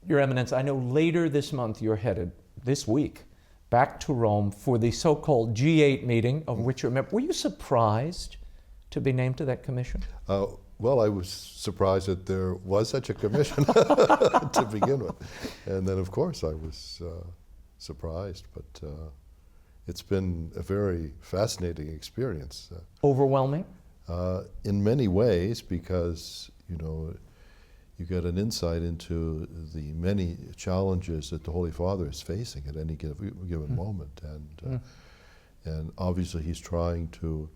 Your Eminence, I know later this month you're headed, this week, back to Rome for the so-called G8 meeting, of which you're a member. Were you surprised to be named to that commission? Well, I was surprised that there was such a commission to begin with. And then, of course, I was surprised. But it's been a very fascinating experience. Overwhelming? In many ways, because, you get an insight into the many challenges that the Holy Father is facing at any given moment. And obviously he's trying to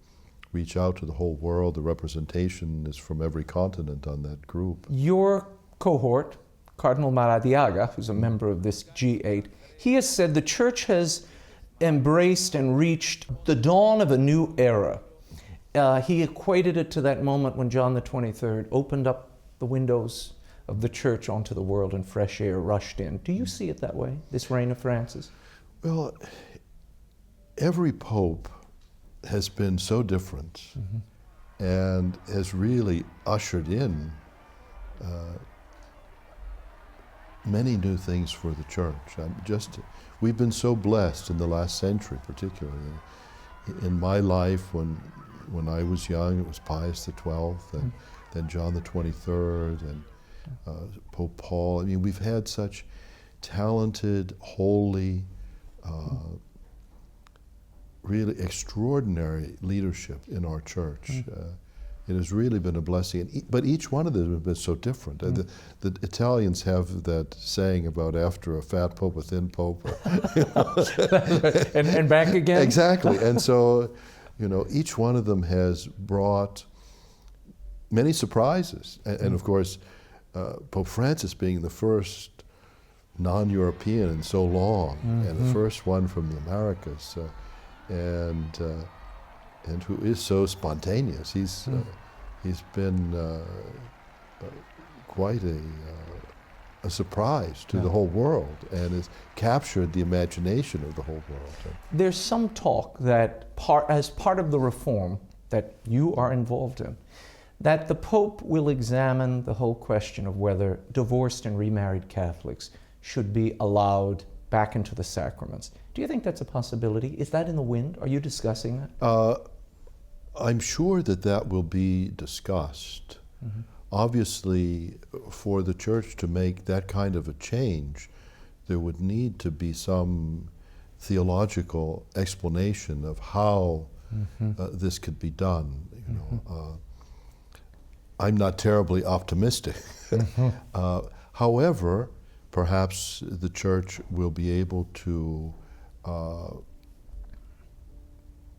reach out to the whole world. The representation is from every continent on that group. Your cohort, Cardinal Maradiaga, who's a member of this G8, he has said the Church has embraced and reached the dawn of a new era. He equated it to that moment when John the 23rd opened up the windows of the Church onto the world and fresh air rushed in. Do you see it that way, this reign of Francis? Well, every pope has been so different and has really ushered in many new things for the Church. We've been so blessed in the last century, particularly. In my life, when I was young, it was Pius XII, and then John the 23rd, and Pope Paul. I mean, we've had such talented, holy, really extraordinary leadership in our Church. It has really been a blessing, but each one of them has been so different. The Italians have that saying about after a fat pope, a thin pope. and back again? Exactly, and so, each one of them has brought many surprises. And of course, Pope Francis being the first non-European in so long, and the first one from the Americas, and who is so spontaneous. He's been quite a surprise to the whole world, and has captured the imagination of the whole world. There's some talk that as part of the reform that you are involved in, that the Pope will examine the whole question of whether divorced and remarried Catholics should be allowed back into the sacraments. Do you think that's a possibility? Is that in the wind? Are you discussing that? I'm sure that will be discussed. Obviously, for the Church to make that kind of a change, there would need to be some theological explanation of how this could be done. I'm not terribly optimistic. However, perhaps the Church will be able to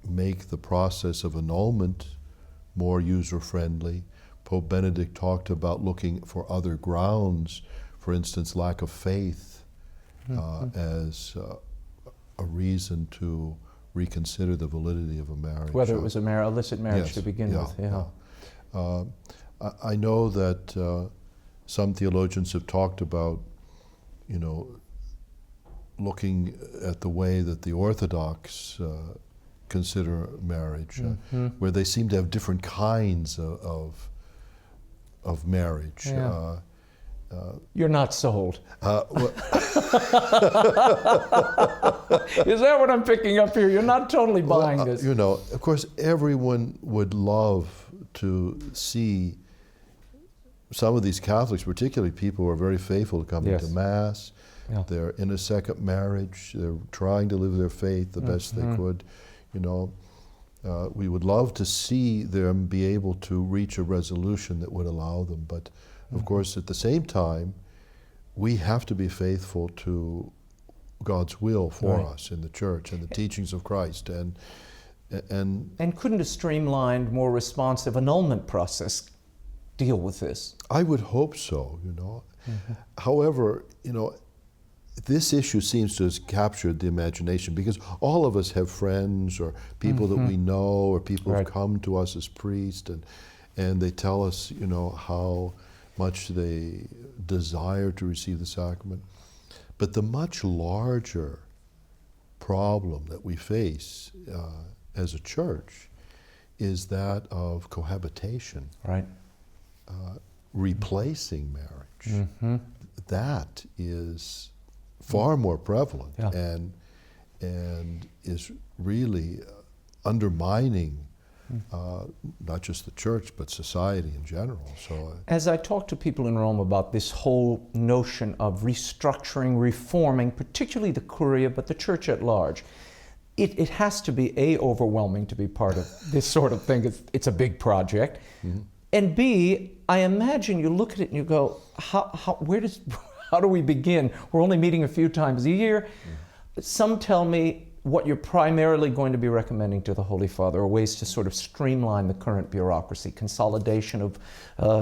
make the process of annulment more user-friendly. Pope Benedict talked about looking for other grounds, for instance, lack of faith, as a reason to reconsider the validity of a marriage. Whether it was an illicit marriage to begin with. Yeah. I know that some theologians have talked about, looking at the way that the Orthodox consider marriage, where they seem to have different kinds of marriage. Yeah. You're not sold. Well, Is that what I'm picking up here? You're not totally buying this. Of course, everyone would love to see some of these Catholics, particularly people who are very faithful to coming to Mass. They're in a second marriage. They're trying to live their faith the best they could. We would love to see them be able to reach a resolution that would allow them. But of course, at the same time, we have to be faithful to God's will for us in the Church and the teachings of Christ. And couldn't a streamlined, more responsive annulment process deal with this? I would hope so, However, this issue seems to have captured the imagination, because all of us have friends or people that we know, or people who have come to us as priests, and they tell us, how much they desire to receive the sacrament. But the much larger problem that we face as a Church is that of cohabitation, replacing marriage. that is far more prevalent and is really undermining not just the church, but society in general. So, as I talk to people in Rome about this whole notion of restructuring, reforming, particularly the Curia, but the church at large, it has to be overwhelming to be part of this sort of thing. It's a big project. Mm-hmm. And B, I imagine you look at it and you go, how do we begin? We're only meeting a few times a year. Mm-hmm. Some tell me what you're primarily going to be recommending to the Holy Father are ways to sort of streamline the current bureaucracy, consolidation of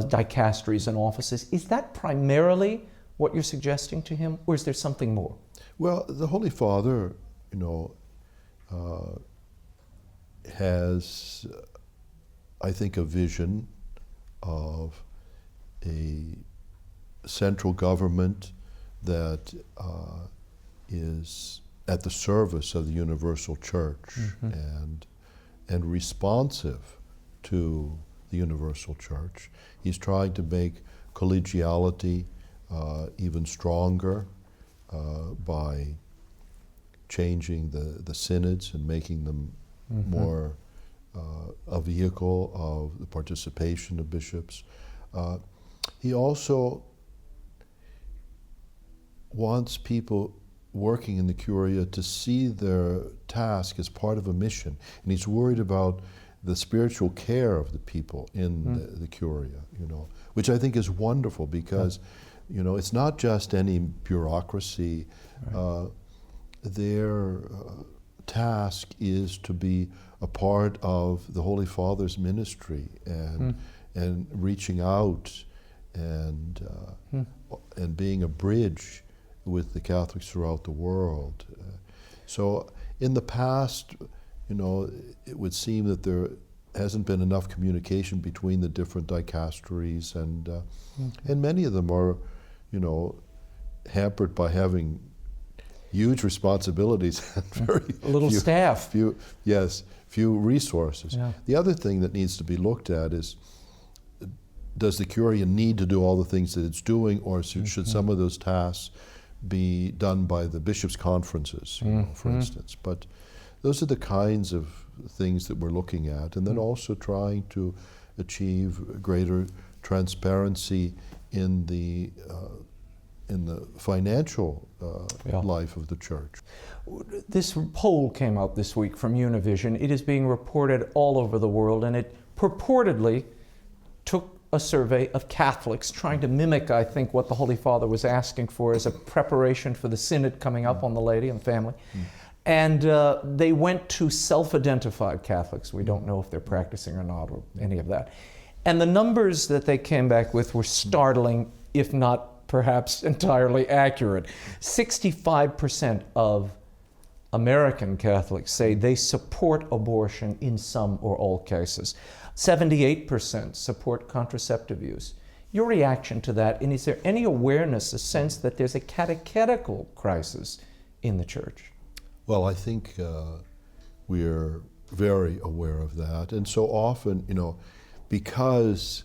dicasteries and offices. Is that primarily what you're suggesting to him, or is there something more? Well, the Holy Father, has, I think, a vision of a central government that is at the service of the universal church, mm-hmm. and responsive to the universal church. He's trying to make collegiality even stronger by changing the synods and making them mm-hmm. more a vehicle of the participation of bishops. He also wants people working in the Curia to see their task as part of a mission. And he's worried about the spiritual care of the people in the Curia, which I think is wonderful because, it's not just any bureaucracy. Right. Their task is to be a part of the Holy Father's ministry and reaching out and being a bridge with the Catholics throughout the world. So in the past, it would seem that there hasn't been enough communication between the different dicasteries, and many of them are, hampered by having huge responsibilities and very little staff. Few resources. Yeah. The other thing that needs to be looked at is, does the Curia need to do all the things that it's doing, or should some of those tasks be done by the bishops' conferences, for instance? But those are the kinds of things that we're looking at, and then also trying to achieve greater transparency in the financial life of the church. This poll came out this week from Univision. It is being reported all over the world, and it purportedly took a survey of Catholics, trying to mimic, I think, what the Holy Father was asking for as a preparation for the synod coming up on the laity and family. And they went to self-identified Catholics. We don't know if they're practicing or not, or any of that. And the numbers that they came back with were startling, if not perhaps entirely accurate. 65% of American Catholics say they support abortion in some or all cases. 78% support contraceptive use. Your reaction to that, and is there any awareness, a sense that there's a catechetical crisis in the church? Well, I think we're very aware of that. And so often, because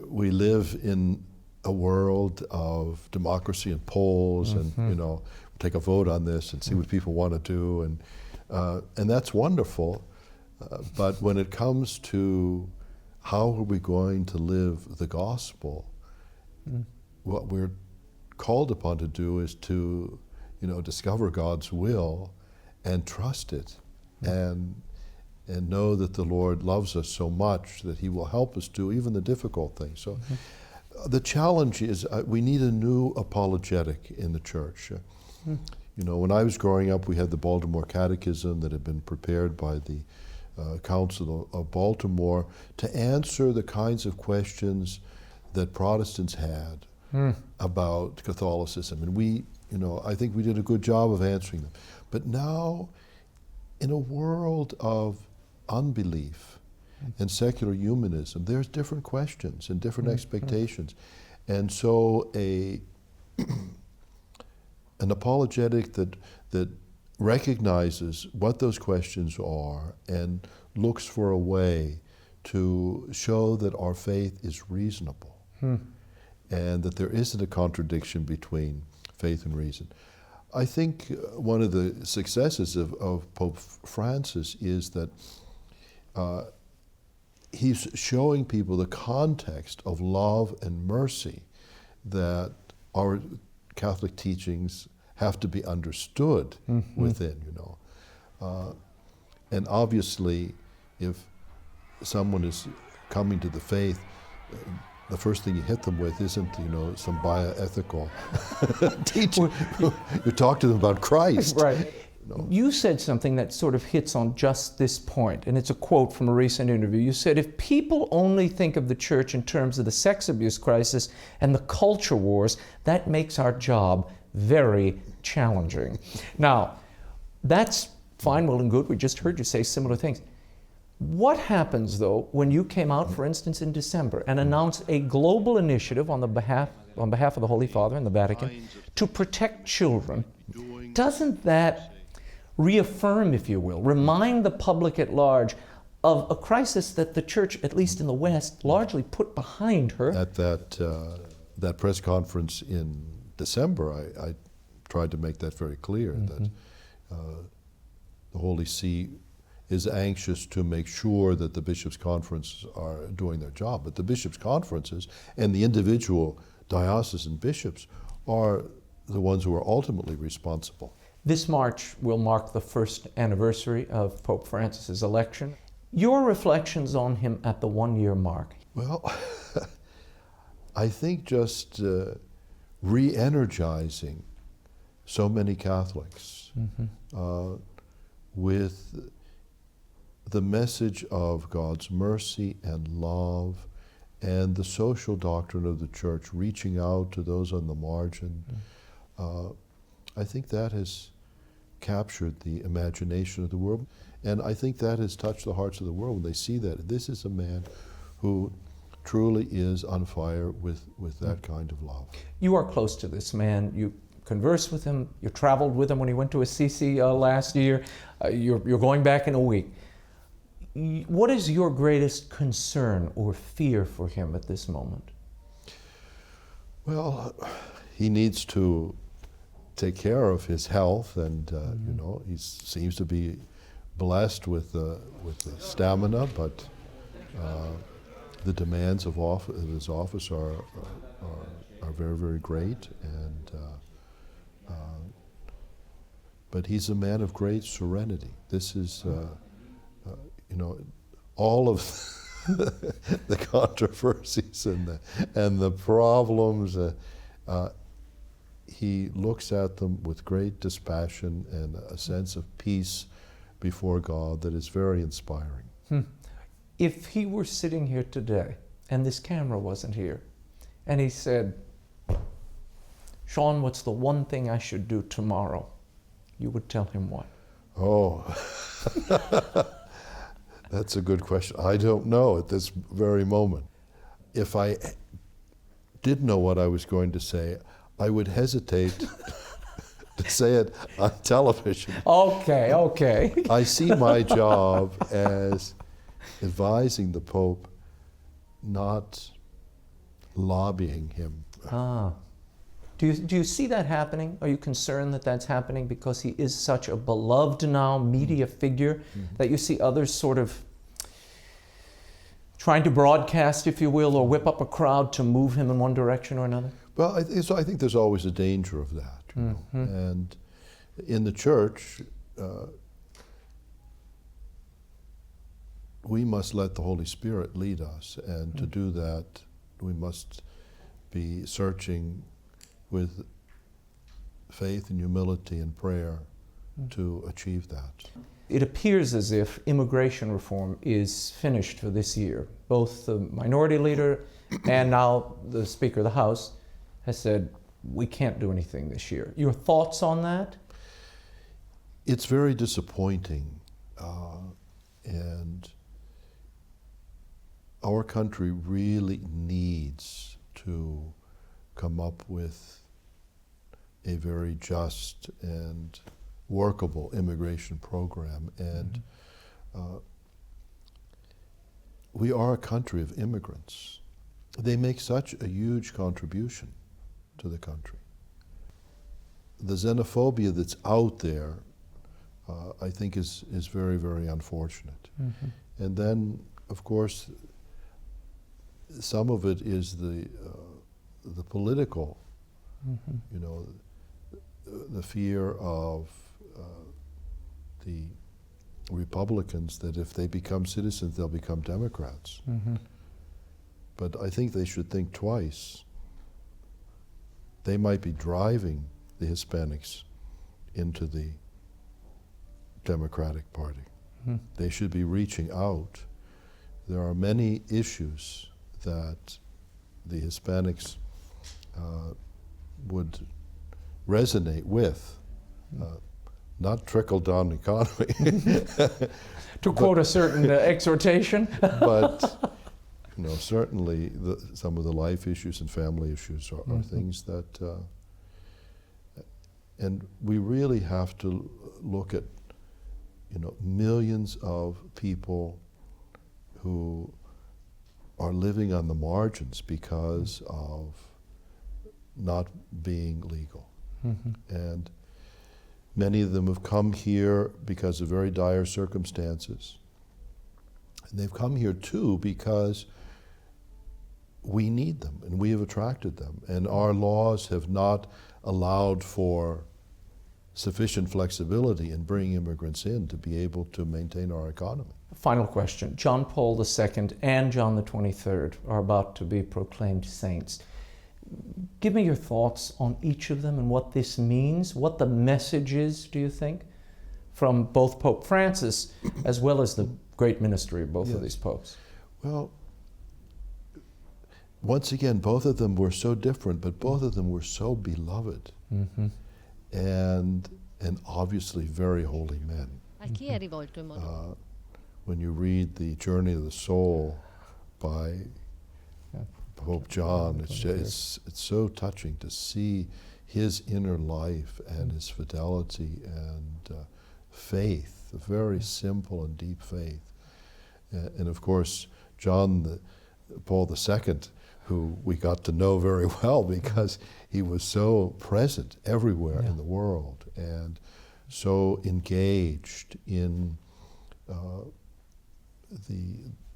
we live in a world of democracy and polls and, take a vote on this and see what people want to do. And that's wonderful. But when it comes to how are we going to live the gospel, what we're called upon to do is to, discover God's will and trust it and know that the Lord loves us so much that He will help us do even the difficult things. So the challenge is we need a new apologetic in the church. When I was growing up, we had the Baltimore Catechism that had been prepared by the Council of Baltimore to answer the kinds of questions that Protestants had about Catholicism. And I think we did a good job of answering them. But now, in a world of unbelief and secular humanism, there's different questions and different expectations. And so an apologetic that recognizes what those questions are and looks for a way to show that our faith is reasonable and that there isn't a contradiction between faith and reason. I think one of the successes of Pope Francis is that he's showing people the context of love and mercy that our Catholic teachings have to be understood within, you know. And obviously, if someone is coming to the faith, the first thing you hit them with isn't, you know, some bioethical teaching. You talk to them about Christ. Right. No. You said something that sort of hits on just this point, and it's a quote from a recent interview. You said, if people only think of the church in terms of the sex abuse crisis and the culture wars, that makes our job very challenging. Now, that's fine, well and good. We just heard you say similar things. What happens, though, when you came out, for instance, in December and announced a global initiative on behalf of the Holy Father and the Vatican to protect children? Doesn't that reaffirm, if you will, remind the public at large of a crisis that the Church, at least in the West, largely put behind her? At that press conference in December, I tried to make that very clear, that the Holy See is anxious to make sure that the bishops' conferences are doing their job. But the bishops' conferences and the individual diocesan bishops are the ones who are ultimately responsible. This March will mark the first anniversary of Pope Francis's election. Your reflections on him at the one-year mark? Well, I think just re-energizing so many Catholics with the message of God's mercy and love and the social doctrine of the Church, reaching out to those on the margin. I think that has captured the imagination of the world, and I think that has touched the hearts of the world when they see that this is a man who truly is on fire with that kind of love. You are close to this man. You converse with him. You traveled with him when he went to Assisi last year. You're going back in a week. What is your greatest concern or fear for him at this moment? Well, he needs to take care of his health, and you know, he seems to be blessed with the stamina, but the demands of his office are very, very great, and but he's a man of great serenity. This is you know, all of the controversies and the problems, he looks at them with great dispassion and a sense of peace before God that is very inspiring. If he were sitting here today and this camera wasn't here, and he said, "Sean, what's the one thing I should do tomorrow?" you would tell him what? Oh, that's a good question. I don't know at this very moment. If I did know what I was going to say, I would hesitate to say it on television. Okay. I see my job as advising the Pope, not lobbying him. Do you see that happening? Are you concerned that that's happening because he is such a beloved now media figure that you see others sort of trying to broadcast, if you will, or whip up a crowd to move him in one direction or another? Well, I think there's always a danger of that. You know? And in the Church, we must let the Holy Spirit lead us, and to do that, we must be searching with faith and humility and prayer to achieve that. It appears as if immigration reform is finished for this year. Both the minority leader and now the Speaker of the House has said, we can't do anything this year. Your thoughts on that? It's very disappointing, and our country really needs to come up with a very just and workable immigration program. And we are a country of immigrants. they make such a huge contribution to the country. The xenophobia that's out there, I think, is very, very unfortunate. Mm-hmm. And then, of course, some of it is the political, mm-hmm. you know, the fear of the Republicans that if they become citizens, they'll become Democrats. Mm-hmm. But I think they should think twice. They might be driving the Hispanics into the Democratic Party. Mm-hmm. They should be reaching out. There are many issues that the Hispanics would resonate with, not trickle-down economy. To quote a certain exhortation. But you know, certainly some of the life issues and family issues are mm-hmm. things that, and we really have to look at, you know, millions of people who are living on the margins because of not being legal. Mm-hmm. And many of them have come here because of very dire circumstances. And they've come here too because we need them and we have attracted them. And our laws have not allowed for sufficient flexibility in bringing immigrants in to be able to maintain our economy. Final question. John Paul II and John the 23rd are about to be proclaimed saints. Give me your thoughts on each of them and what this means, what the message is, do you think, from both Pope Francis as well as the great ministry of both yes. of these popes? Well, once again, both of them were so different, but both of them were so beloved. Mm-hmm. And obviously very holy men. A chi è rivolto in modo? When you read The Journey of the Soul by Pope John, it's so touching to see his inner life and his fidelity and faith, a very simple and deep faith. And of course, Paul II, who we got to know very well because he was so present everywhere in the world and so engaged in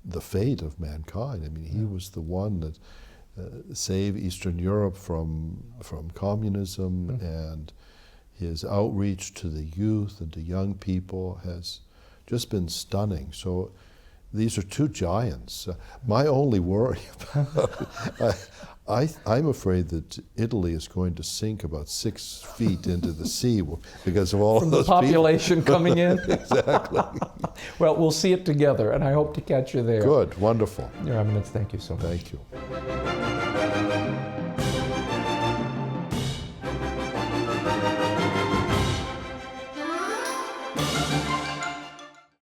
the fate of mankind. I mean, he was the one that saved Eastern Europe from communism, and his outreach to the youth and to young people has just been stunning. So these are two giants. My only worry about I'm afraid that Italy is going to sink about 6 feet into the sea because of all From of those the population people. coming in. Exactly. Well, we'll see it together, and I hope to catch you there. Good, wonderful. Your Eminence, thank you so much. Thank you.